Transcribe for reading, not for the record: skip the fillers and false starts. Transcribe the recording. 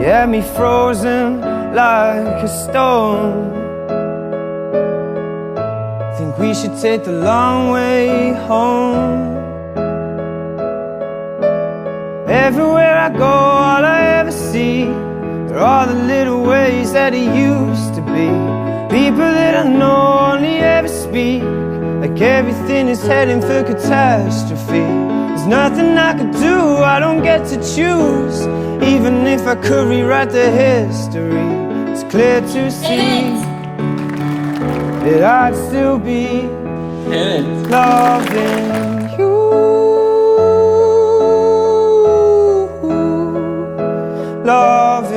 You had me frozen like a stone. Think we should take the long way home. Everywhere I go, all I ever see are all the little ways that it used to be. People that I know only ever speak like everything is heading for catastrophe. There's nothing I could do, I don't get to choose. Even if I could rewrite the history, it's clear to see that I'd still be loving you. Loving